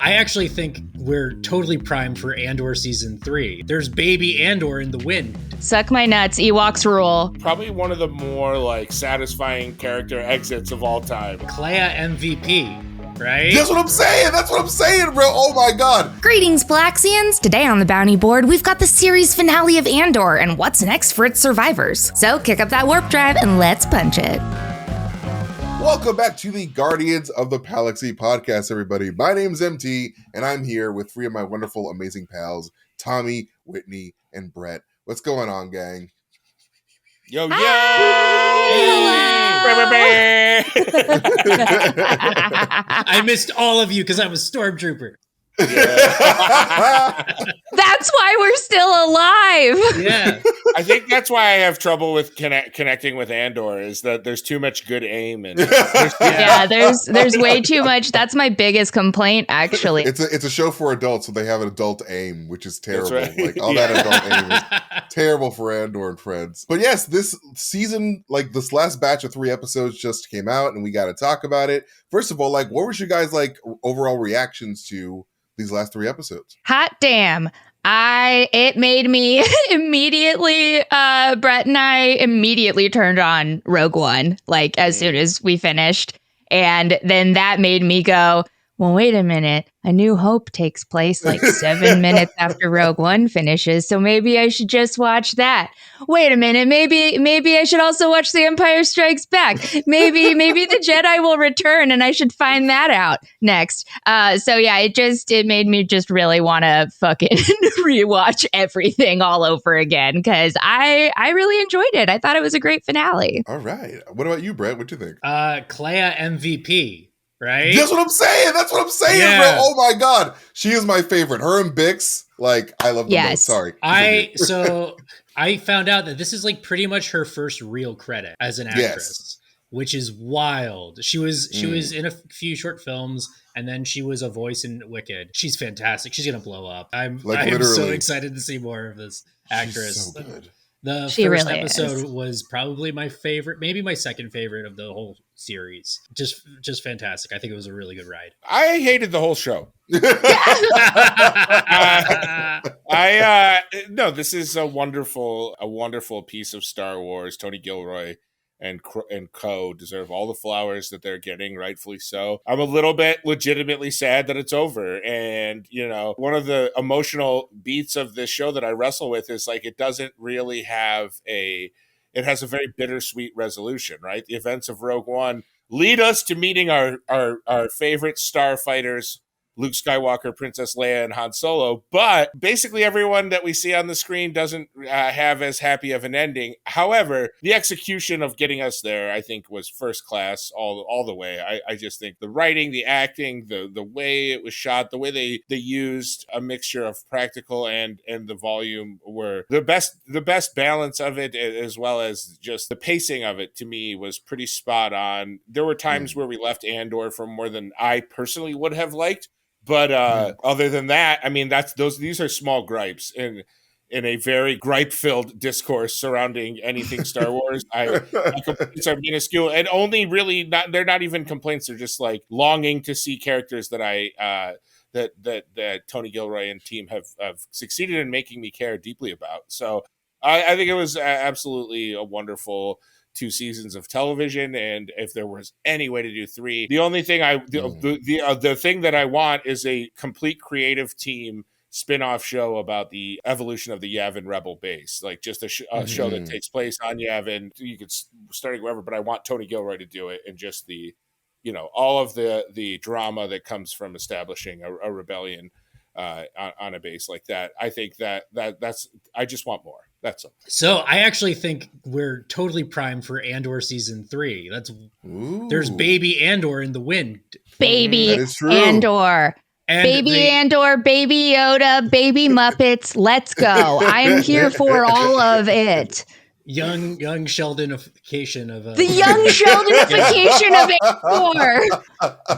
I actually think we're totally primed for Andor Season 3. There's baby Andor in the wind. Suck my nuts, Ewoks rule. Probably one of the more, satisfying character exits of all time. Kleya MVP, right? That's what I'm saying, bro. Oh my god. Greetings, Palaxians. Today on the bounty board, we've got the series finale of Andor and what's next for its survivors. So kick up that warp drive and let's punch it. Welcome back to the Guardians of the Palaxy podcast, everybody. My name's MT, and I'm here with three of my wonderful, amazing pals, Tommy, Whitney, and Brett. What's going on, gang? Yo, yo! I missed all of you because I'm a stormtrooper. Yeah. That's why we're still alive. Yeah. I think that's why I have trouble with connecting with Andor, is that there's too much good aim in it. Yeah, there's way too much. That's my biggest complaint, actually. It's a show for adults, so they have an adult aim, which is terrible. That's right. Like all that adult aim is terrible for Andor and friends. But yes, this season, this last batch of 3 episodes just came out, and we got to talk about it. First of all, what were your guys' overall reactions to these last 3 episodes? Hot damn. It made me immediately, Brett and I immediately turned on Rogue One, as soon as we finished. And then that made me go, well, wait a minute. A New Hope takes place 7 minutes after Rogue One finishes, so maybe I should just watch that. Wait a minute, maybe I should also watch The Empire Strikes Back. Maybe the Jedi will return, and I should find that out next. So yeah, it made me just really want to fucking rewatch everything all over again, because I really enjoyed it. I thought it was a great finale. All right. What about you, Brett? What you think? Kleya MVP. Right? That's what I'm saying, Yeah. bro. Oh my god. She is my favorite. Her and Bix, I love them Yes. both. Sorry. I found out that this is pretty much her first real credit as an actress, which is wild. She was in a few short films, and then she was a voice in Wicked. She's fantastic. She's gonna blow up. I'm so excited to see more of this actress. She's so good. The She first really episode is. was probably my favorite, maybe my second favorite of the whole series. Just fantastic. I think it was a really good ride. I hated the whole show. No, this is a wonderful piece of Star Wars. Tony Gilroy and co deserve all the flowers that they're getting, rightfully so. I'm a little bit legitimately sad that it's over. And, one of the emotional beats of this show that I wrestle with is it doesn't really it has a very bittersweet resolution, right? The events of Rogue One lead us to meeting our favorite starfighters, Luke Skywalker, Princess Leia, and Han Solo. But basically everyone that we see on the screen doesn't have as happy of an ending. However, the execution of getting us there, I think, was first class all the way. I just think the writing, the acting, the way it was shot, the way they used a mixture of practical and the volume were the best balance of it, as well as just the pacing of it, to me, was pretty spot on. There were times where we left Andor for more than I personally would have liked. But other than that, I mean, these are small gripes in a very gripe-filled discourse surrounding anything Star Wars. My complaints are minuscule, and only really they're not even complaints. They're just longing to see characters that that Tony Gilroy and team have succeeded in making me care deeply about. So I think it was absolutely a wonderful 2 seasons of television, and if there was any way to do 3, the only thing the thing that I want is a complete creative team spin-off show about the evolution of the Yavin Rebel base, just a show that takes place on Yavin. You could start wherever, but I want Tony Gilroy to do it, and just the all of the drama that comes from establishing a rebellion on a base like that. I think that's I just want more. That's all. So I actually think we're totally primed for Andor Season 3. There's baby Andor in the wind. Baby That is true. Andor. Andor, Baby Yoda, Baby Muppets. Let's go. I'm here for all of it. Young Sheldonification of The young Sheldonification of Andor.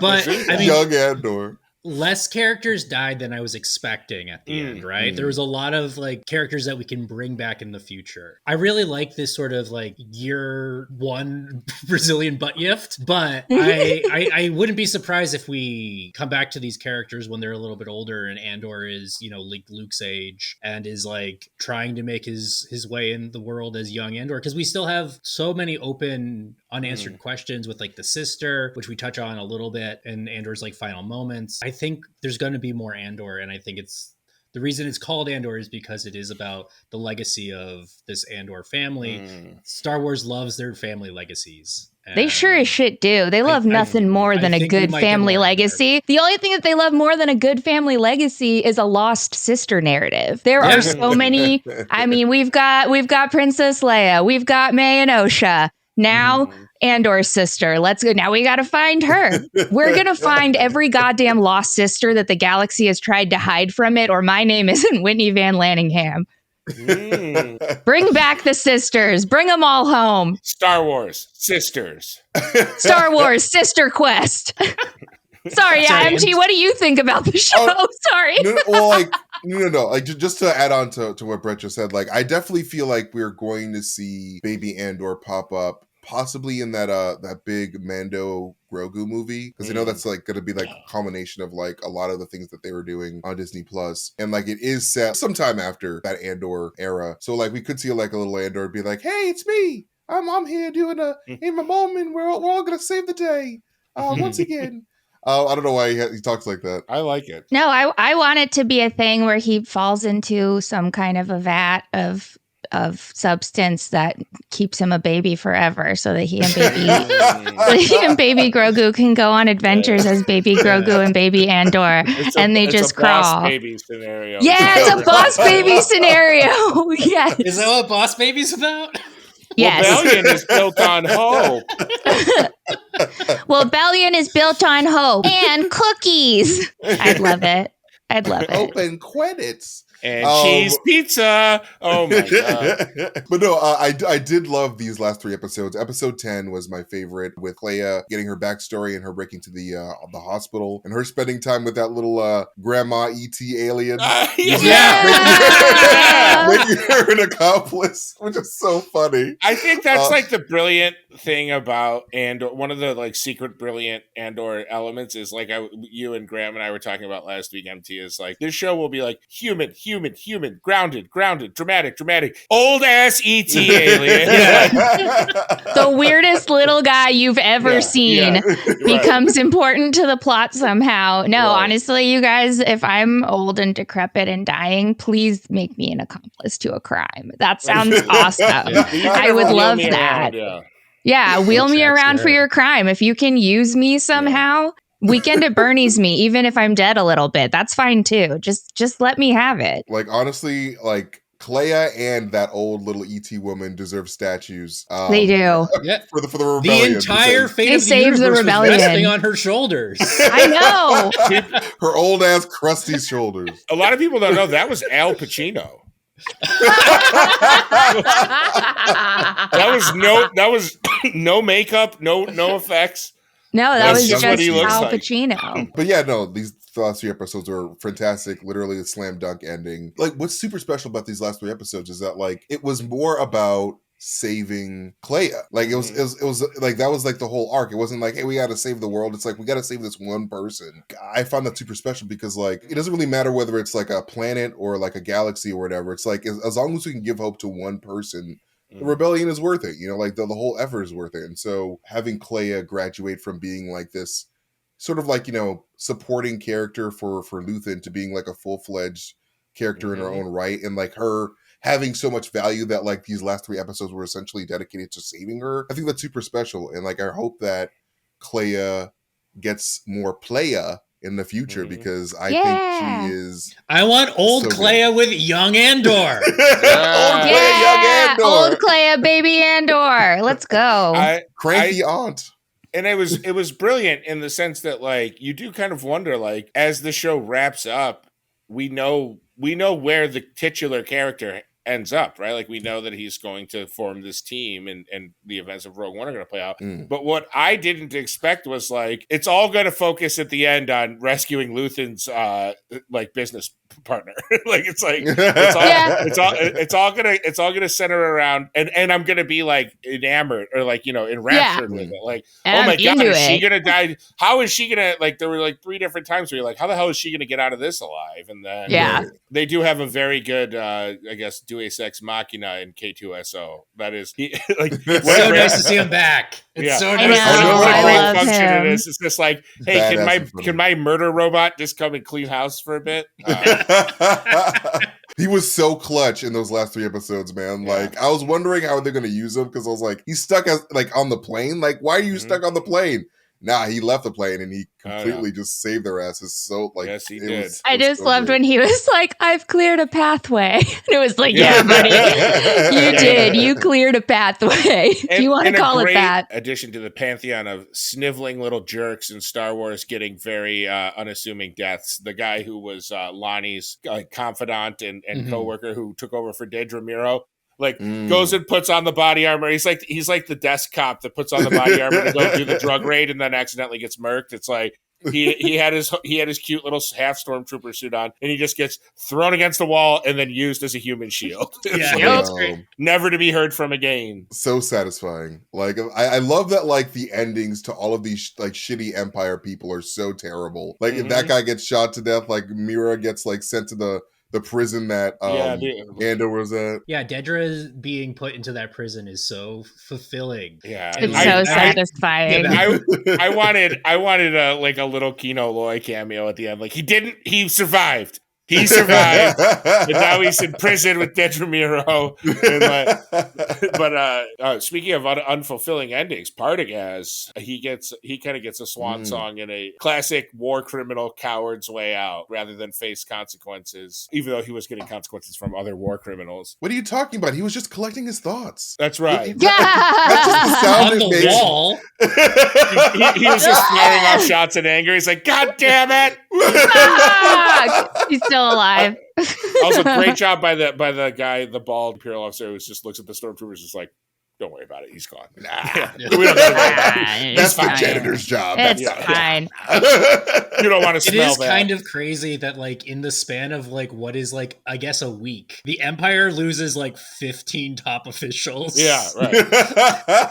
But I mean, Young Andor. less characters died than I was expecting at the end, right? There was a lot of like characters that we can bring back in the future. I really like this sort of like year one Brazilian butt yift, but I wouldn't be surprised if we come back to these characters when they're a little bit older and Andor is, like Luke's age and is like trying to make his way in the world as young Andor, because we still have so many open unanswered questions with like the sister, which we touch on a little bit in Andor's like final moments. I think there's going to be more Andor, and I think it's the reason it's called Andor is because it is about the legacy of this Andor family. Star Wars loves their family legacies. They sure as shit do. They love nothing more than a good family legacy. The only thing that they love more than a good family legacy is a lost sister narrative. There are so many. I mean, we've got Princess Leia, we've got May and Osha. Now, Andor's sister. Let's go. Now we got to find her. We're going to find every goddamn lost sister that the galaxy has tried to hide from it, or my name isn't Whitney Van Laningham. Bring back the sisters. Bring them all home. Star Wars sisters. Star Wars Sister Quest. Sorry, MT, what do you think about the show? Sorry. No. Like, just to add on to what Brett just said, like, I definitely feel like we're going to see Baby Andor pop up, possibly in that big Mando Grogu movie, because I know that's like going to be like a combination of like a lot of the things that they were doing on Disney Plus, and like it is set sometime after that Andor era, so like we could see like a little Andor be like, "Hey, it's me. I'm here doing in my moment. We're all gonna save the day once again." I don't know why he talks like that. I like it. No, I want it to be a thing where he falls into some kind of a vat of substance that keeps him a baby forever, so that he and baby Grogu can go on adventures as baby Grogu and baby Andor, and they just crawl. Boss baby scenario. Yeah, it's a boss baby scenario. Yes. Is that what Boss Baby's about? Yes. Rebellion is built on hope. Well, Rebellion is built on hope and cookies. I'd love it. Open credits. And cheese pizza. Oh my god! But no, I did love these last 3 episodes. Episode 10 was my favorite, with Kleya getting her backstory and her breaking to the hospital and her spending time with that little grandma ET alien. Making her an accomplice, which is so funny. I think that's like the brilliant thing about Andor. One of the like secret brilliant Andor elements is like you and Graham and I were talking about last week. MT is like, this show will be like human, grounded, dramatic, old ass ET alien. The weirdest little guy you've ever seen becomes important to the plot somehow. No, honestly, you guys, if I'm old and decrepit and dying, please make me an accomplice to a crime. That sounds awesome. I would love that. Wheel me around for your crime. If you can use me somehow. Weekend at Bernie's me, even if I'm dead a little bit. That's fine too. Just let me have it. Like, honestly, like Kleya and that old little ET woman deserve statues. They do. For the rebellion. The entire fate of the saved the rebellion. was resting on her shoulders. I know. Her old ass crusty shoulders. A lot of people don't know that was Al Pacino. That was no makeup, no effects. No, that was just what he looks Al like. Pacino. But yeah, no, these last 3 episodes were fantastic. Literally a slam dunk ending. Like, what's super special about these last 3 episodes is that like it was more about saving Kleya. Like it was like that was like the whole arc. It wasn't like, hey, we got to save the world. It's like, we got to save this one person. I found that super special because like it doesn't really matter whether it's like a planet or like a galaxy or whatever. It's like as long as we can give hope to one person, the rebellion is worth it, like the whole effort is worth it. And so having Kleya graduate from being like this sort of like, supporting character for Luthen to being like a full-fledged character in her own right, and like her having so much value that like these last 3 episodes were essentially dedicated to saving her. I think that's super special. And like, I hope that Kleya gets more Playa in the future, because I think she is. I want old Clea with young Andor. Old Clea, baby Andor. Let's go. Cranky aunt. And it was brilliant in the sense that like you do kind of wonder, like, as the show wraps up, we know where the titular character ends up, right? Like we know that he's going to form this team and the events of Rogue One are going to play out. But what I didn't expect was like, it's all going to focus at the end on rescuing Luthen's like business partner. Like it's all gonna center around and I'm gonna be like enamored or like, you know, enraptured with it. Like, and oh my God, is she it. gonna die? How is she gonna, like, there were like 3 different times where you're like, how the hell is she gonna get out of this alive? And then they do have a very good I guess Deus Ex Machina in K2SO. That is like it's so nice to see him back. It's so nice. I love him. It is. It's just like, hey, can my murder robot just come and clean house for a bit? He was so clutch in those last 3 episodes, man. Like, I was wondering how they're going to use him because I was like, he's stuck as like on the plane. Like, why are you stuck on the plane? Nah, he left the plane and he completely just saved their asses. So, like, yes, he did. I just loved when he was like, "I've cleared a pathway." And it was like, "Yeah, buddy, you did. You cleared a pathway." Do you want to call it that? Addition to the pantheon of sniveling little jerks in Star Wars getting very unassuming deaths. The guy who was Lonnie's confidant and coworker who took over for Dedra Miro. Like goes and puts on the body armor. He's like the desk cop that puts on the body armor to go do the drug raid and then accidentally gets murked. It's like he had his cute little half stormtrooper suit on and he just gets thrown against the wall and then used as a human shield. It's great. Never to be heard from again. So satisfying. Like I love that. Like the endings to all of these like shitty Empire people are so terrible. Like if that guy gets shot to death, like Mira gets like sent to the prison that Andor was at. Yeah, Dedra being put into that prison is so fulfilling. Yeah, it's so satisfying. I wanted a like a little Kino Loy cameo at the end. Like he survived. He survived, and now he's in prison with Dedra Miro. But speaking of unfulfilling endings, Partagaz, he kind of gets a swan song in a classic war criminal coward's way out, rather than face consequences. Even though he was getting consequences from other war criminals. What are you talking about? He was just collecting his thoughts. That's right. That's just the sound on the wall. He was just firing off shots in anger. He's like, "God damn it!" He's still alive. Also, great job by the guy, the bald Imperial officer, who just looks at the stormtroopers, just like, "Don't worry about it. He's gone." Nah, we don't That's the janitor's job. It's fine. You don't want to smell that. It is kind of crazy that, like, in the span of like what is like, I guess, a week, the Empire loses like 15 top officials. Yeah, right.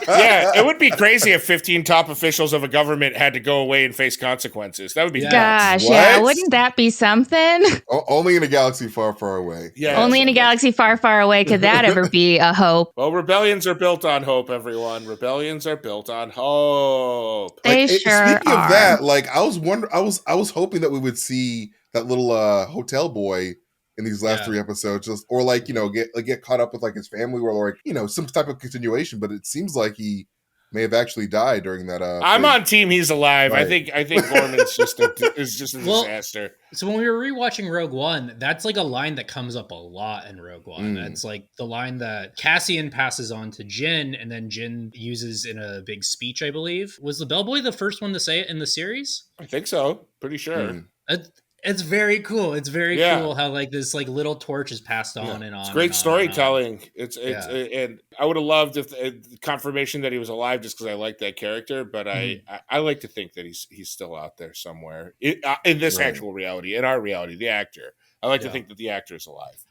Yeah, it would be crazy if 15 top officials of a government had to go away and face consequences. That would be gosh, yeah. Wouldn't that be something? Only in a galaxy far, far away. Yeah, only in a galaxy far, far away could that ever be a hope. Well, rebellions are built on hope, everyone. Rebellions are built on hope. They sure are. Speaking of that, like I was hoping that we would see that little hotel boy in these last 3 episodes, just or like, you know, get caught up with like his family, or like, you know, some type of continuation. But it seems like he may have actually died during that. I'm on team he's alive. Right. I think Gorman's just a disaster. So when we were rewatching Rogue One, that's like a line that comes up a lot in Rogue One. That's like the line that Cassian passes on to Jyn, and then Jyn uses in a big speech, I believe. Was the bellboy the first one to say it in the series? I think so. Pretty sure. It's very cool. It's very cool how like this like little torch is passed on and on. It's great storytelling. It's and I would have loved if confirmation that he was alive, just because I like that character. But I like to think that he's still out there somewhere in this actual reality, in our reality. The actor. I like to think that the actor is alive.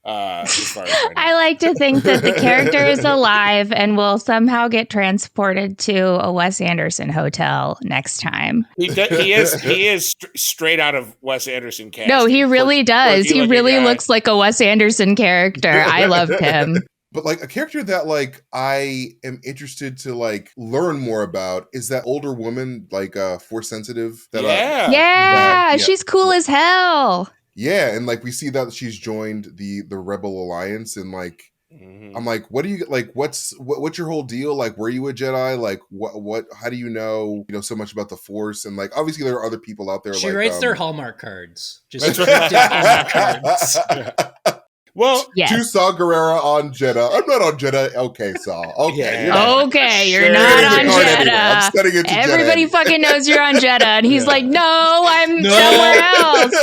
As far as I like to think that the character is alive and will somehow get transported to a Wes Anderson hotel next time. He is straight out of Wes Anderson casting. No, he really does. He really looks like a Wes Anderson character. I loved him. But like a character that like I am interested to like learn more about is that older woman, like Force sensitive. She's cool as hell. Yeah, and like we see that she's joined the Rebel Alliance, and like I'm like, what do you like? What's your whole deal? Like, were you a Jedi? Like, what? How do you know so much about the Force? And like, obviously, there are other people out there. She writes their Hallmark cards. Just Hallmark cards. Well, to Saw Gerrera on Jeddah. I'm not on Jeddah. Okay, Saw. Okay. You're not on Jeddah. I'm studying it to Everybody Jeddah. fucking knows you're on Jeddah. And he's like, no, I'm somewhere else.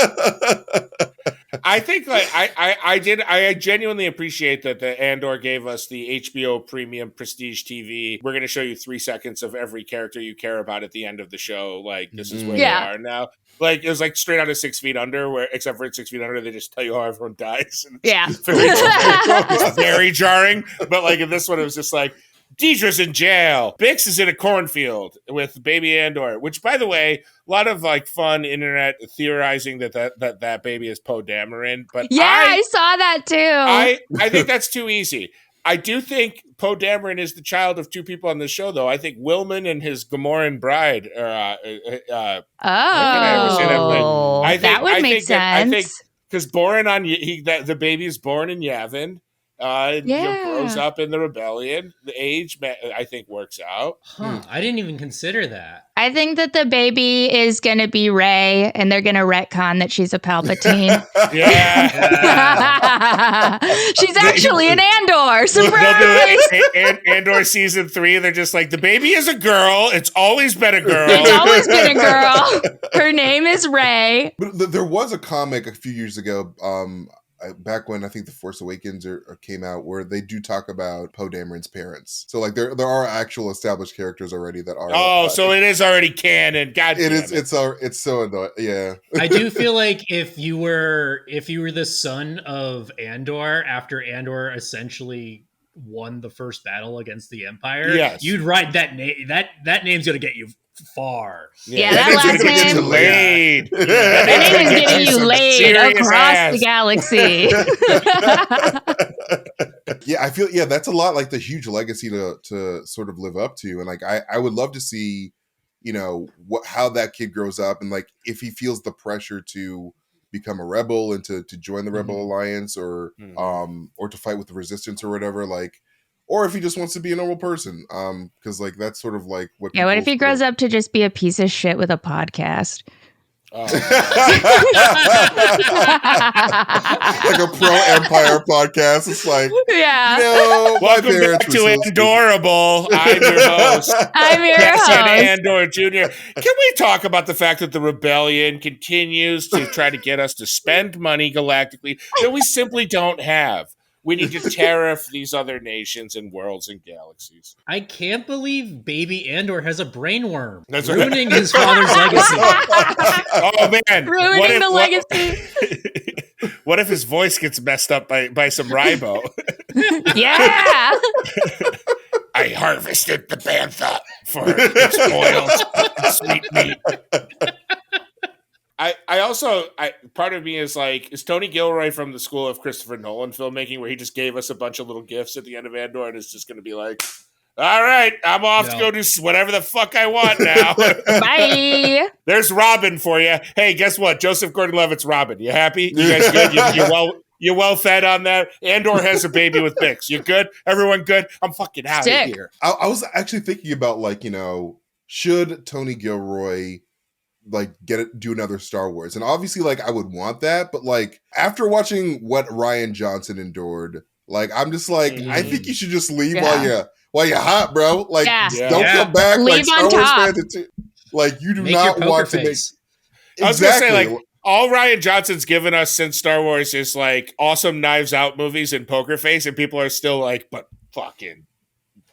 I think like I genuinely appreciate that the Andor gave us the HBO premium prestige TV. We're gonna show you 3 seconds of every character you care about at the end of the show. Like this is where they are now. Like it was like straight out of 6 Feet Under, where except for in 6 Feet Under, they just tell you how everyone dies. And it's very jarring. But like in this one, it was just like Deidre's in jail. Bix is in a cornfield with baby Andor, which, by the way, a lot of like fun internet theorizing that baby is Poe Dameron. But I saw that too. I think that's too easy. I do think Poe Dameron is the child of 2 people on the show, though. I think Willman and his Gamoran bride are. That would make sense. I think because the baby is born in Yavin. Grows up in the rebellion. The age, I think, works out. I didn't even consider that. I think that the baby is going to be Rey, and they're going to retcon that she's a Palpatine. She's actually an Andor. Surprise! Andor season 3. They're just like, the baby is a girl. It's always been a girl. It's always been a girl. Her name is Rey. But there was a comic a few years ago. Back when I think The Force Awakens came out, where they do talk about Poe Dameron's parents. So like there are actual established characters already that are. So it is already canon. God, it's so annoying. Yeah, I do feel like if you were the son of Andor after Andor essentially won the first battle against the Empire, you'd write that name. That name's gonna get you far. That last name. Laid. That name is getting you laid across the galaxy. I feel that's a lot like the huge legacy to sort of live up to, and like I would love to see, how that kid grows up, and like if he feels the pressure to become a rebel and to join the Rebel Alliance or to fight with the Resistance or whatever, like. Or if he just wants to be a normal person, because like that's sort of like what. Yeah, what if he grows up to just be a piece of shit with a podcast? Like a pro-Empire podcast. It's like, welcome back to Andorable. I'm your host. Cassian Andor Jr. Can we talk about the fact that the rebellion continues to try to get us to spend money galactically that we simply don't have? We need to tariff these other nations and worlds and galaxies. I can't believe baby Andor has a brain worm. That's ruining his father's legacy. Oh, man. Ruining the legacy. What if his voice gets messed up by some ribo? Yeah. I harvested the bantha for its boiled sweet meat. I also part of me is like, is Tony Gilroy from the school of Christopher Nolan filmmaking, where he just gave us a bunch of little gifts at the end of Andor and is just going to be like, all right, I'm off to go do whatever the fuck I want now. Bye. There's Robin for you. Hey, guess what? Joseph Gordon-Levitt's Robin. You happy? You guys good? You well fed on that? Andor has a baby with Bix. You good? Everyone good? I'm fucking out of here. I was actually thinking about like, should Tony Gilroy like do another Star Wars? And obviously like I would want that, but like after watching what Rian Johnson endured, like I'm just like I think you should just leave while you're hot, bro. Like don't come back. Leave like on Star Wars top. fans like you do not want to make I was gonna say like all Rian Johnson's given us since Star Wars is like awesome Knives Out movies and Poker Face, and people are still like, but fucking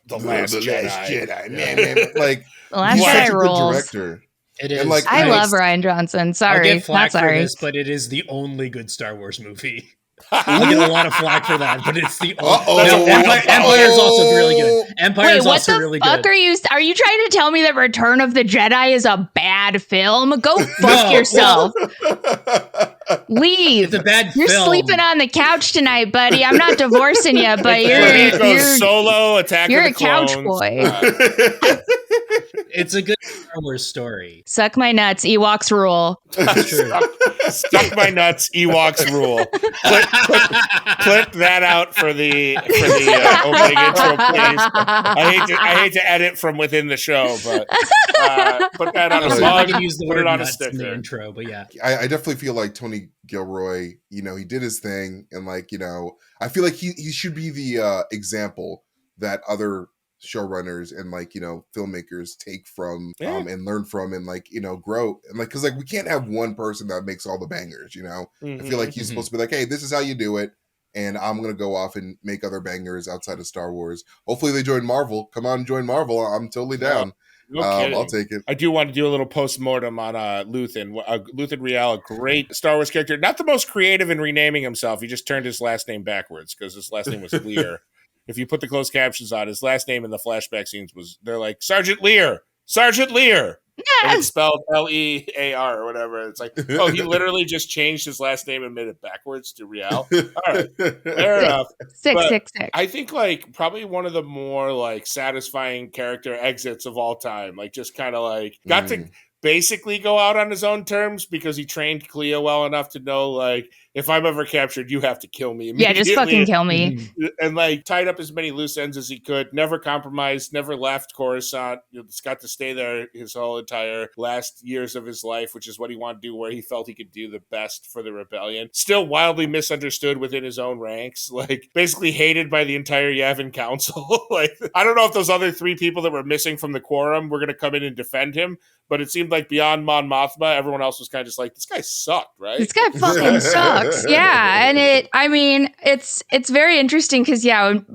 The Last Jedi, man. Like The Last Jedi rules. Director. It is. And like, I love Rian Johnson. Sorry, I'll get flack not sorry. for this, but it is the only good Star Wars movie. I get a lot of flack for that, but it's the only. Empire is also really good. Empire is also really good. What the fuck are you trying to tell me that Return of the Jedi is a bad film? Go fuck yourself. Leave. It's a bad You're film. sleeping on the couch tonight, buddy. I'm not divorcing you, but you're solo Attack you're of the a couch Clones. boy. It's a good Star Wars story. Suck my nuts, Ewoks rule. That's true. Suck my nuts, Ewoks rule. Clip that out for the opening intro, please. I hate to edit from within the show, but put that on a I mug, can use the put word it on a nuts in the sticker. intro, but yeah. I definitely feel like Tony Gilroy, he did his thing, and like, I feel like he should be the example that other showrunners and like, you know, filmmakers take from and learn from and like, you know, grow. And like, because like we can't have one person that makes all the bangers, you know. I feel like he's supposed to be like, hey, this is how you do it, and I'm gonna go off and make other bangers outside of Star Wars. Hopefully they join Marvel. Come on, join Marvel. I'm totally down. No I'll take it. I do want to do a little post-mortem on Luthen. Luthen Riel, a great Star Wars character. Not the most creative in renaming himself. He just turned his last name backwards because his last name was Lear. If you put the closed captions on, his last name in the flashback scenes they're like, Sergeant Lear! Sergeant Lear! And it's spelled Lear or whatever. It's like, oh, he literally just changed his last name and made it backwards to Riel. All right, fair enough. 666. I think like probably one of the more like satisfying character exits of all time. Like just kind of like got to basically go out on his own terms because he trained Clea well enough to know like, if I'm ever captured, you have to kill me immediately. Yeah, just fucking kill me. And like tied up as many loose ends as he could, never compromised, never left Coruscant. He's got to stay there his whole entire last years of his life, which is what he wanted to do, where he felt he could do the best for the rebellion. Still wildly misunderstood within his own ranks, like basically hated by the entire Yavin Council. Like, I don't know if those other 3 people that were missing from the quorum were going to come in and defend him, but it seemed like beyond Mon Mothma, everyone else was kind of just like, this guy sucked, right? This guy fucking sucks. Yeah. And it's very interesting because,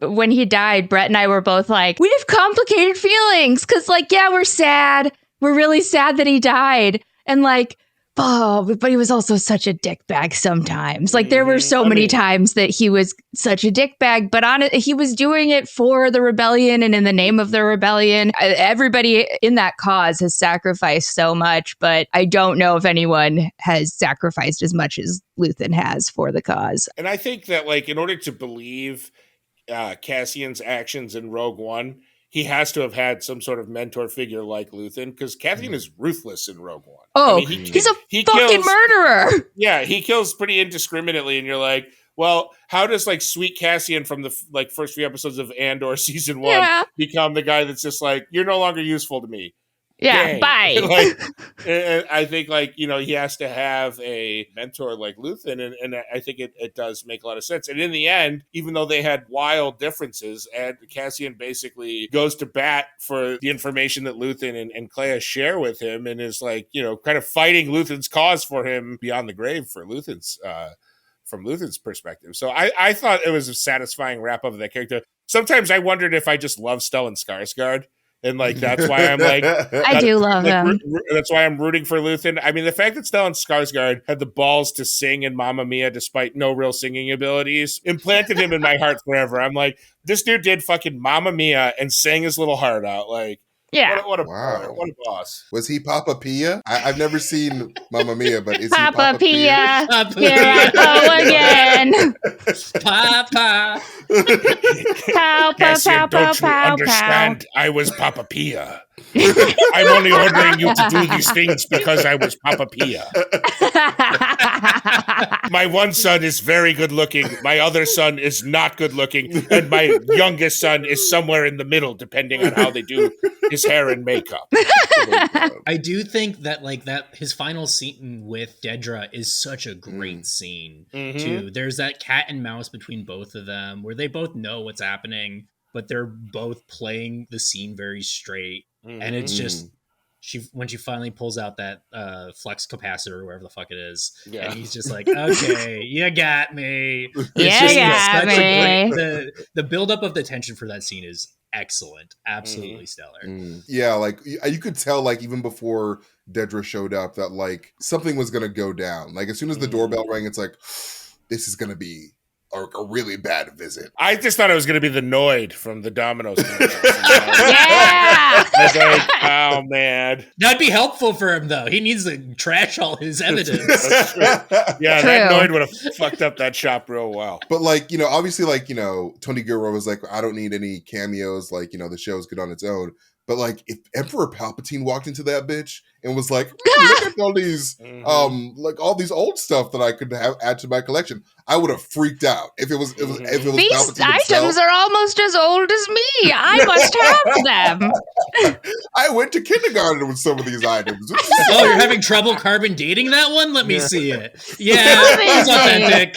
when he died, Brett and I were both like, we have complicated feelings because, like, yeah, we're sad. We're really sad that he died. And, like, but he was also such a dickbag sometimes. Like, there were so many times that he was such a dickbag, but he was doing it for the rebellion and in the name of the rebellion. Everybody in that cause has sacrificed so much, but I don't know if anyone has sacrificed as much as Luthen has for the cause. And I think that, like, in order to believe Cassian's actions in Rogue One, he has to have had some sort of mentor figure like Luthen, because Cassian is ruthless in Rogue One. Oh, I mean, he's a fucking murderer. Yeah, he kills pretty indiscriminately, and you're like, well, how does like sweet Cassian from the like first few episodes of Andor season 1 become the guy that's just like, you're no longer useful to me? Yeah, bye. Like, I think, like, you know, he has to have a mentor like Luthen, and I think it does make a lot of sense. And in the end, even though they had wild differences, and Cassian basically goes to bat for the information that Luthen and Kleya share with him, and is like, you know, kind of fighting Luthen's cause for him beyond the grave for Luthen's from Luthen's perspective. So I thought it was a satisfying wrap up of that character. Sometimes I wondered if I just love Stellan Skarsgård. And like, that's why I'm like, I do love him. That's why I'm rooting for Luthen. I mean, the fact that Stellan Skarsgård had the balls to sing in Mamma Mia despite no real singing abilities implanted him in my heart forever. I'm like, this dude did fucking Mamma Mia and sang his little heart out. Like, yeah. What a boss. Was he Papa Pia? I've never seen Mamma Mia, but is Papa he Papa Pia? Here I go again. Papa. Cassian, don't you understand? I was Papa Pia. I'm only ordering you to do these things because I was Papa Pia. My one son is very good looking. My other son is not good looking. And my youngest son is somewhere in the middle, depending on how they do his hair and makeup. I do think that his final scene with Dedra is such a great scene too. There's that cat and mouse between both of them where they both know what's happening, but they're both playing the scene very straight. And it's just when she finally pulls out that flux capacitor or whatever the fuck it is, and he's just like, "Okay, you got me." The buildup of the tension for that scene is excellent, absolutely stellar. Yeah, like you could tell, like even before Dedra showed up, that like something was gonna go down. Like as soon as the doorbell rang, it's like, this is gonna be a really bad visit. I just thought it was going to be the Noid from the Domino's commercials. Yeah! I was like, oh, man. That'd be helpful for him, though. He needs to trash all his evidence. Yeah, True. that Noid would have fucked up that shop real well. But, like, you know, obviously, like, you know, Tony Gilroy was like, I don't need any cameos. Like, you know, the show's good on its own. But, like, if Emperor Palpatine walked into that bitch and was like, look at all these, like, all these old stuff that I could add to my collection, I would have freaked out. If it was These Palpatine items himself. are almost as old as me. I must have them. I went to kindergarten with some of these items. Oh, you're having trouble carbon dating that one? Let me see it. Yeah, it's authentic.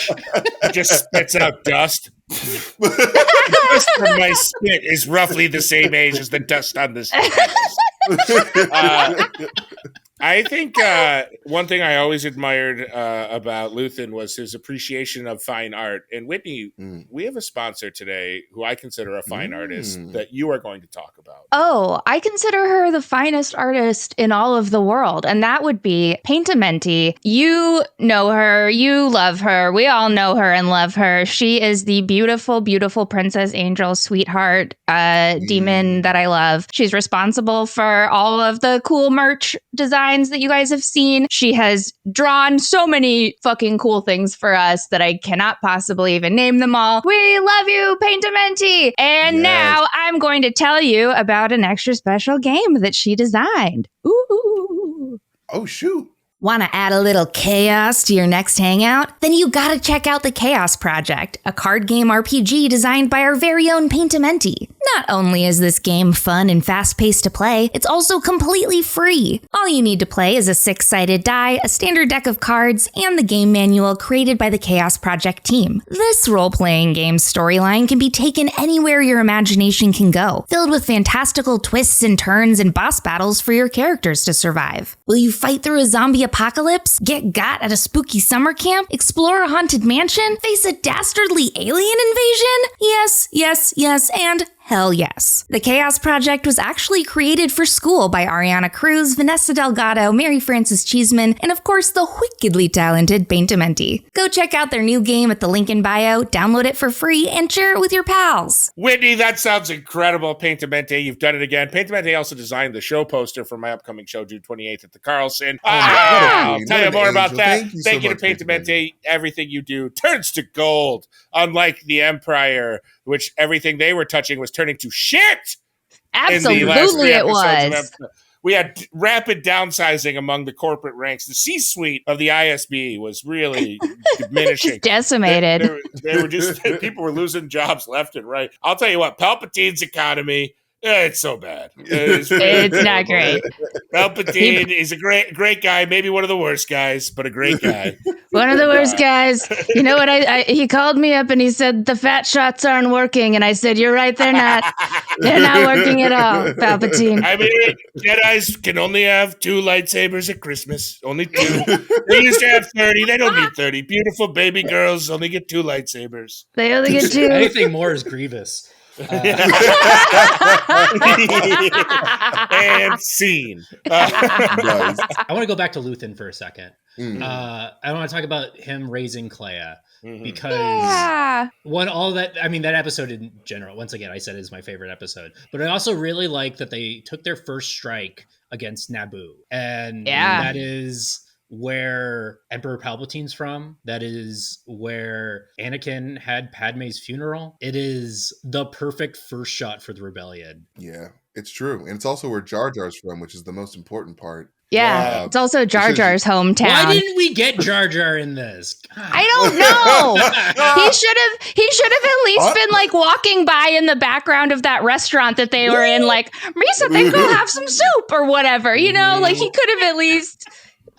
It just spits out dust. The dust from my spit is roughly the same age as the dust on this. I think one thing I always admired about Luthen was his appreciation of fine art. And Whitney, we have a sponsor today who I consider a fine artist that you are going to talk about. Oh, I consider her the finest artist in all of the world, and that would be Paintment. You know her, you love her, we all know her and love her. She is the beautiful, beautiful princess angel, sweetheart, demon that I love. She's responsible for all of the cool merch designs that you guys have seen. She has drawn so many fucking cool things for us that I cannot possibly even name them all. We love you, Paintment! And now I'm going to tell you about an extra special game that she designed. Ooh. Oh, shoot. Want to add a little chaos to your next hangout? Then you gotta check out the Chaos Project, a card game RPG designed by our very own Paintment. Not only is this game fun and fast-paced to play, it's also completely free. All you need to play is a 6-sided die, a standard deck of cards, and the game manual created by the Chaos Project team. This role-playing game's storyline can be taken anywhere your imagination can go, filled with fantastical twists and turns and boss battles for your characters to survive. Will you fight through a zombie apocalypse, get got at a spooky summer camp, explore a haunted mansion, face a dastardly alien invasion? Yes, yes, yes, and hell yes. The Chaos Project was actually created for school by Ariana Cruz, Vanessa Delgado, Mary Frances Cheeseman, and of course the wickedly talented Paintment. Go check out their new game at the link in bio, download it for free, and share it with your pals. Whitney, that sounds incredible, Paintment. You've done it again. Paintment also designed the show poster for my upcoming show, June 28th at the Carlson. I'll tell you more about that. Thank you to Paintment. Everything you do turns to gold, unlike the Empire, which everything they were touching was turning to shit. Absolutely it was. We had rapid downsizing among the corporate ranks. The C-suite of the ISB was really diminishing. Just decimated. They were just people were losing jobs left and right. I'll tell you what, Palpatine's economy, it's so bad. It's not great. Palpatine is a great guy, maybe one of the worst guys, but a great guy. One of the worst guys. You know what? He called me up and he said, the fat shots aren't working. And I said, you're right, they're not. They're not working at all, Palpatine. I mean, Jedis can only have 2 lightsabers at Christmas. Only 2. They used to have 30. They don't need 30. Beautiful baby girls only get 2 lightsabers. They only get 2. Anything more is Grievous. And scene. I want to go back to Luthen for a second. I want to talk about him raising Clea because that episode in general, once again, I said is my favorite episode, but I also really like that they took their first strike against Naboo, and that is where Emperor Palpatine's from. That is where Anakin had Padme's funeral. It is the perfect first shot for the rebellion. Yeah, it's true. And it's also where Jar Jar's from, which is the most important part. Yeah, it's also Jar Jar's hometown. Why didn't we get Jar Jar in this? God. I don't know. He should have at least been like walking by in the background of that restaurant that they were in, like, Risa, think we'll have some soup or whatever. You know, like he could have at least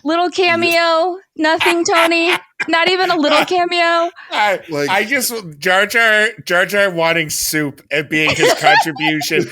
little cameo. Nothing, Tony. Not even a little cameo. I just Jar Jar wanting soup and being his contribution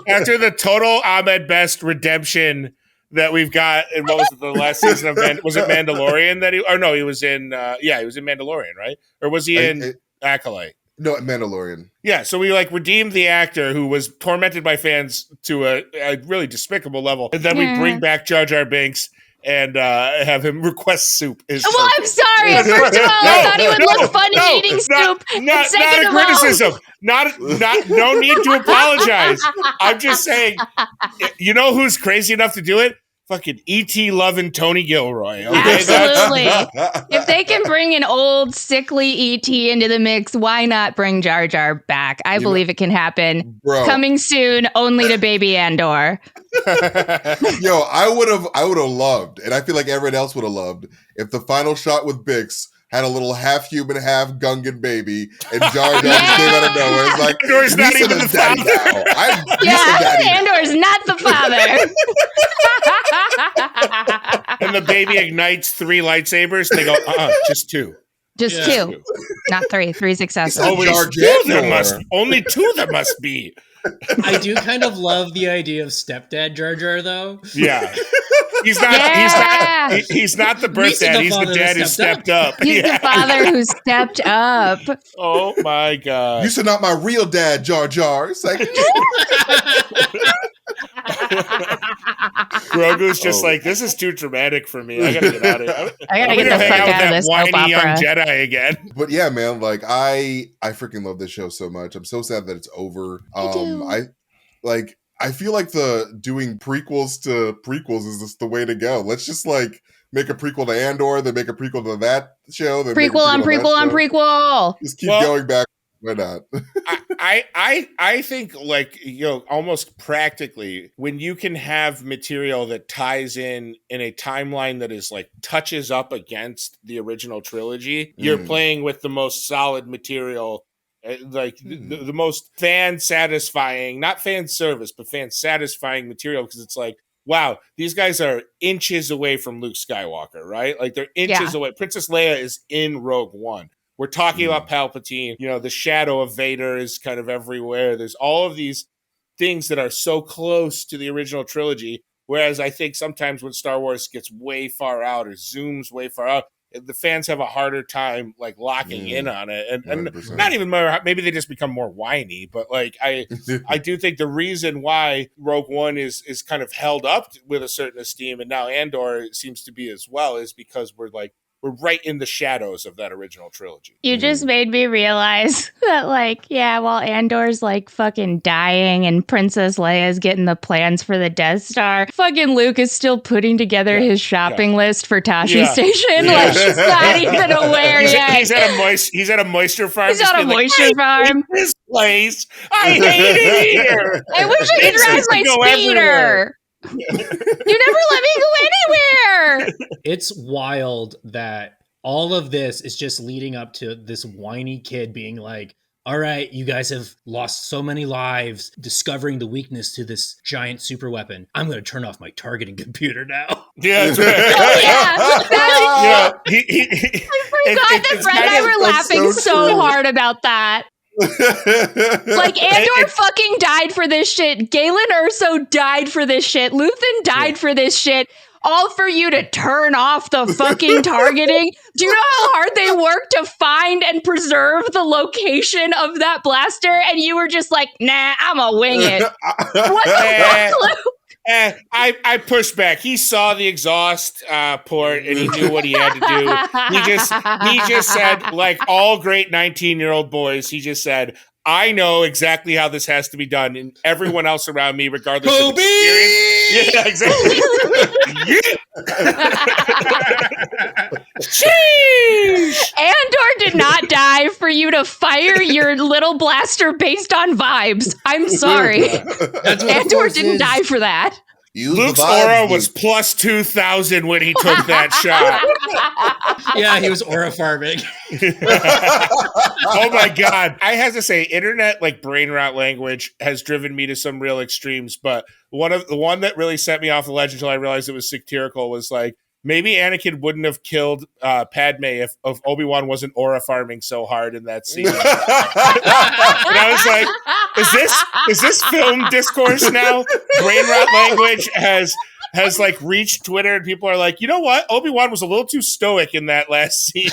after the total Ahmed Best redemption that we've got in what was it, the last season of was it Mandalorian that he was in he was in Mandalorian, right? Or was he in Acolyte? No, Mandalorian. Yeah, so we redeemed the actor who was tormented by fans to a really despicable level, and then we bring back Jar Jar Binks and have him request soup. I'm sorry. First of all, I thought he would look funny eating soup. Not a criticism. No need to apologize. I'm just saying, you know who's crazy enough to do it? Fucking E.T. loving Tony Gilroy. Okay? Absolutely. If they can bring an old, sickly E.T. into the mix, why not bring Jar Jar back? I believe it can happen. Bro. Coming soon, only to Baby Andor. Yo, I would have loved, and I feel like everyone else would have loved, if the final shot with Bix had a little half human, half Gungan baby, and Jar Jar just came out of nowhere. It's like, Andor's not even the father. Andor's not the father. And the baby ignites 3 lightsabers. They go, just 2. Just two, not three. Three successes. Only two there must be. I do kind of love the idea of stepdad Jar Jar, though. Yeah. He's not the birth dad. He's the dad who stepped up. He's the father who stepped up. Oh my God. You said not my real dad, Jar Jar. It's like Grogu's just like, this is too dramatic for me. I gotta get out of here. I gotta get the fuck out of this whiny young Jedi again. But yeah, man, like I freaking love this show so much. I'm so sad that it's over. I feel like the doing prequels to prequels is just the way to go. Let's just like make a prequel to Andor, then make a prequel to that show, then prequel on prequel. Just keep going back. Why not? I think, like, almost practically, when you can have material that ties in a timeline that is like touches up against the original trilogy, you're playing with the most solid material. Like the most fan satisfying, not fan service, but fan satisfying material, because it's like, wow, these guys are inches away from Luke Skywalker, right? Like they're inches away. Princess Leia is in Rogue One. We're talking about Palpatine. The shadow of Vader is kind of everywhere. There's all of these things that are so close to the original trilogy. Whereas I think sometimes when Star Wars gets way far out or zooms way far out, the fans have a harder time like locking in on it, and not even more. Maybe they just become more whiny. But like I do think the reason why Rogue One is kind of held up with a certain esteem, and now Andor seems to be as well, is because we're right in the shadows of that original trilogy. You just made me realize that, like, while Andor's like fucking dying and Princess Leia's getting the plans for the Death Star, fucking Luke is still putting together his shopping list for Tashi Station. Like, she's not even aware yet. He's at a moisture farm. He's at a moisture farm. This place, I hate it here. I wish I could ride my speeder. You never let me go anywhere. It's wild that all of this is just leading up to this whiny kid being like, all right, you guys have lost so many lives discovering the weakness to this giant super weapon. I'm going to turn off my targeting computer now. Yeah. I forgot that Brett and I were laughing so hard about that. Like, Andor fucking died for this shit. Galen Erso died for this shit. Luthen died for this shit. All for you to turn off the fucking targeting. Do you know how hard they worked to find and preserve the location of that blaster? And you were just like, nah, I'm gonna wing it. What the fuck, Luke? I pushed back. He saw the exhaust port and he knew what he had to do. He just said, like all great 19-year-old boys, he just said, I know exactly how this has to be done, and everyone else around me, regardless of experience. Yeah, exactly. Sheesh! Andor did not die for you to fire your little blaster based on vibes. I'm sorry. Andor didn't die for that. Luke's aura was plus 2,000 when he took that shot. Yeah, he was aura farming. Oh my God. I have to say, internet like brain rot language has driven me to some real extremes, but the one that really set me off the ledge until I realized it was satirical was like, maybe Anakin wouldn't have killed Padme if Obi-Wan wasn't aura farming so hard in that scene. And I was like, is this film discourse now? Brain rot language has like reached Twitter, and people are like, you know what? Obi-Wan was a little too stoic in that last scene.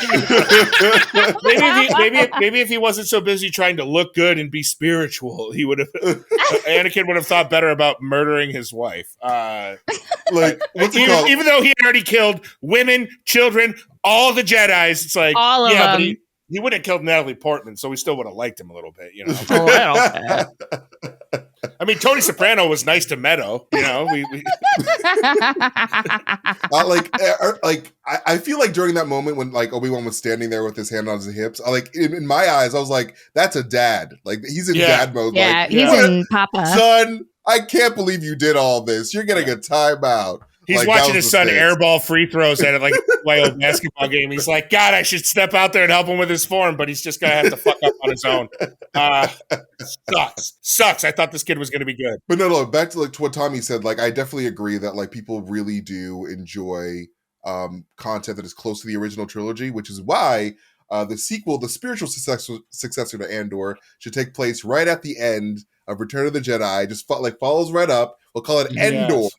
maybe if he wasn't so busy trying to look good and be spiritual, he would have. Anakin would have thought better about murdering his wife. Like, what's it called? Even though he had already killed women, children, all the Jedis, it's like, all of them. But he wouldn't have killed Natalie Portman, so we still would have liked him a little bit, you know. I mean, Tony Soprano was nice to Meadow, you know. I feel like during that moment when like Obi-Wan was standing there with his hand on his hips, in my eyes, I was like, that's a dad. Like, he's in dad mode. Yeah, like, he's in Papa. Son, I can't believe you did all this. You're getting a timeout. He's watching his son airball free throws at like a wild basketball game. He's like, God, I should step out there and help him with his form, but he's just going to have to fuck up on his own. Sucks. I thought this kid was going to be good. But no, back to what Tommy said, like, I definitely agree that like people really do enjoy content that is close to the original trilogy, which is why the sequel, the spiritual successor to Andor, should take place right at the end of Return of the Jedi. Just follows right up. We'll call it Andor. Yes.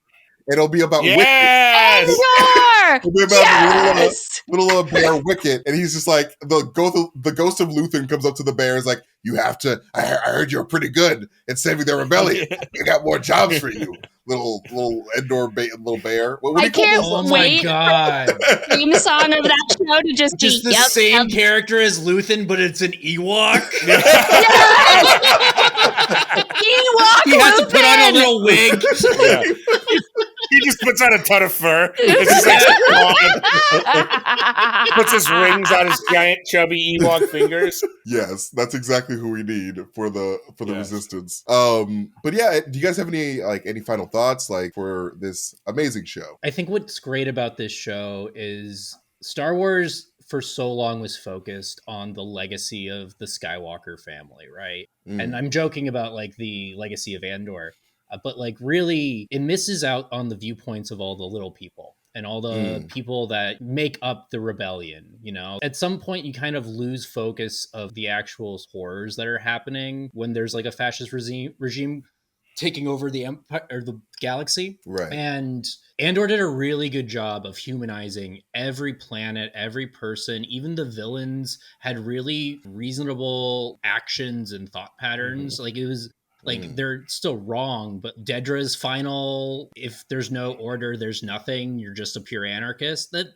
It'll be about Wicket. Andor! It'll be about little bear Wicket, and he's just like the ghost of Luthen comes up to the bear, is like, "You have to. I heard you're pretty good at saving the rebellion. You got more jobs for you, little Andor little bear." What do you call this? Oh my god! Theme song of that show to just the same character as Luthen, but it's an Ewok. Ewok. He has to put on a little wig. Yeah. He just puts on a ton of fur. It's just like puts his rings on his giant chubby Ewok fingers. Yes, that's exactly who we need for the Resistance. But yeah, do you guys have any final thoughts for this amazing show? I think what's great about this show is Star Wars for so long was focused on the legacy of the Skywalker family, right? And I'm joking about the legacy of Andor. But really, it misses out on the viewpoints of all the little people and all the people that make up the rebellion. At some point, you kind of lose focus of the actual horrors that are happening when there's a fascist regime taking over the empire or the galaxy. Right. And Andor did a really good job of humanizing every planet, every person, even the villains had really reasonable actions and thought patterns. It was they're still wrong, but Dedra's final, if there's no order, there's nothing, you're just a pure anarchist, that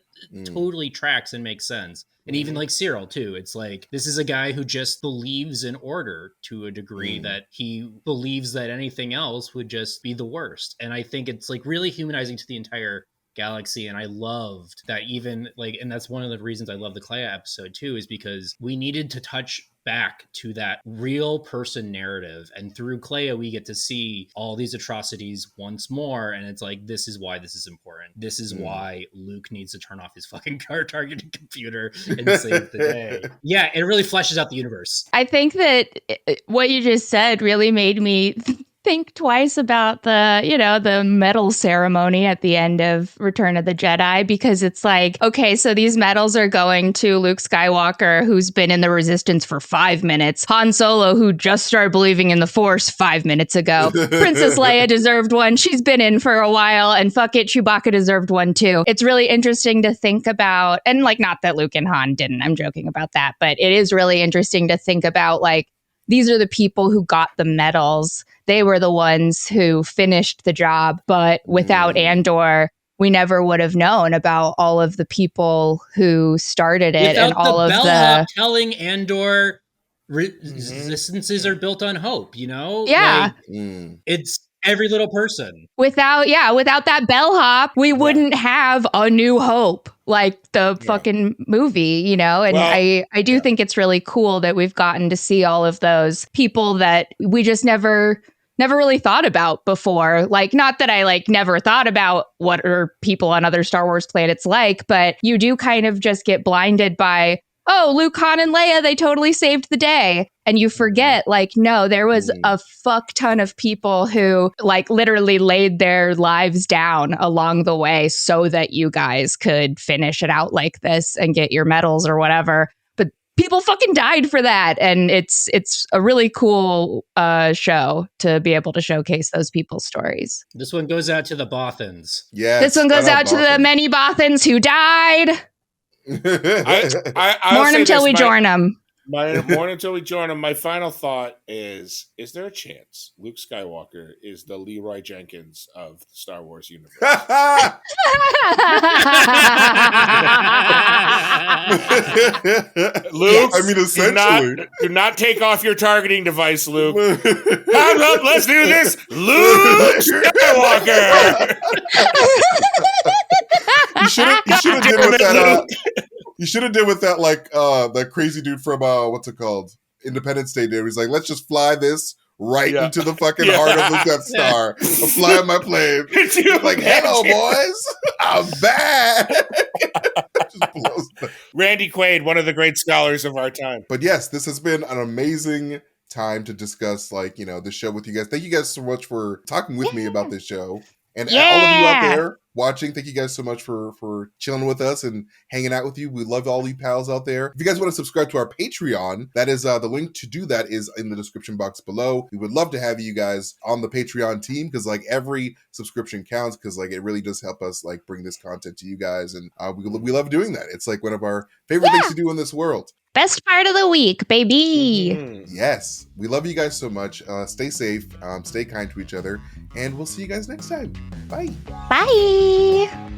totally tracks and makes sense. And even Cyril too, it's this is a guy who just believes in order to a degree that he believes that anything else would just be the worst. And I think it's really humanizing to the entire galaxy. And I loved that even and that's one of the reasons I love the Clea episode too, is because we needed to touch back to that real person narrative, and through Clea we get to see all these atrocities once more, and it's this is why this is important. This is why Luke needs to turn off his fucking targeted computer and save the day. Yeah, it really fleshes out the universe. I think that what you just said really made me think twice about the medal ceremony at the end of Return of the Jedi, because it's okay, so these medals are going to Luke Skywalker, who's been in the Resistance for 5 minutes, Han Solo, who just started believing in the Force 5 minutes ago, Princess Leia deserved one, she's been in for a while, and fuck it, Chewbacca deserved one too. It's really interesting to think about, and not that Luke and Han didn't, I'm joking about that, but it is really interesting to think about these are the people who got the medals. They were the ones who finished the job. But without Andor, we never would have known about all of the people who started it without and all of the telling Andor resistances are built on hope. Yeah, it's every little person. Without that bellhop, we wouldn't have A New Hope, the fucking movie, and I do think it's really cool that we've gotten to see all of those people that we just never really thought about before. Not that I never thought about what are people on other Star Wars planets but you do kind of just get blinded by, oh, Luke, Han, and Leia, they totally saved the day. And you forget, no, there was a fuck ton of people who, literally laid their lives down along the way so that you guys could finish it out like this and get your medals or whatever. But people fucking died for that. And it's a really cool show to be able to showcase those people's stories. This one goes out to the Bothans. Yeah. This one goes out to the many Bothans who died. Mourn until we join them. Mourn until we join them. My final thought is there a chance Luke Skywalker is the Leroy Jenkins of the Star Wars universe? Luke, I mean, essentially. Do not take off your targeting device, Luke. Come up, let's do this, Luke Skywalker. You should have did with that. You should have did with that, that crazy dude from what's it called? Independence Day dude. He's let's just fly this right into the fucking heart of the Death Star. I'm flying my plane. Hello, boys. I'm back. Just blows Randy Quaid, one of the great scholars of our time. But yes, this has been an amazing time to discuss, the show with you guys. Thank you guys so much for talking with me about this show. And all of you out there, watching. Thank you guys so much for chilling with us and hanging out with you. We love all you pals out there. If you guys want to subscribe to our Patreon, that is the link to do that is in the description box below. We would love to have you guys on the Patreon team, because like every subscription counts, because like it really does help us like bring this content to you guys, and we love doing that. It's like one of our favorite things to do in this world. Best part of the week, baby. Yes, we love you guys so much. Stay safe, stay kind to each other, and we'll see you guys next time. Bye. Bye.